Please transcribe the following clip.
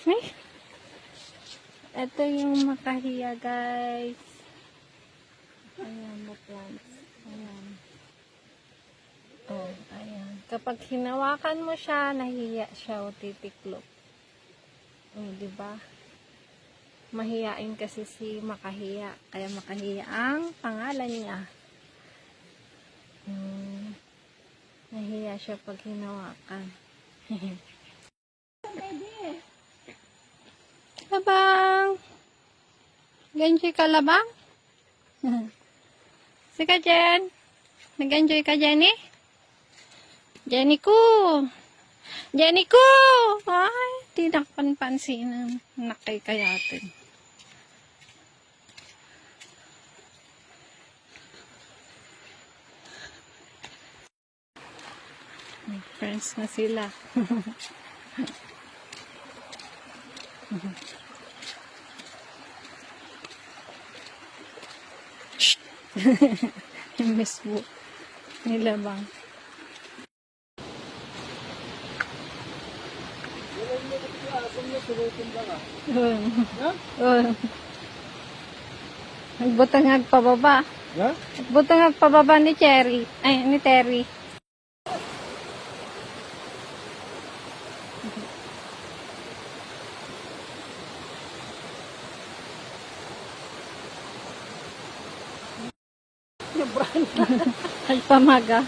Ay, ito yung makahiya, guys. Ayan, the plants. Ayan. Oh, ayan. Kapag hinawakan mo siya, nahiya siya o titiklop. Diba? Mahiyain kasi si makahiya. Kaya makahiya ang pangalan niya. Nahiya siya pag hinawakan. Labang! Nag-enjoy ka, Labang? Sika, Jen? Nag-enjoy ka, Jenny? Jenny ko! Jenny ko! Ay, di nakapanpansin ng nakikayatin. Friends na sila. Yung mismo nila bang. Nagbutang pababa. Nagbutang pababa ni Cherry. Ay, ni Terry. Ay, pamaga.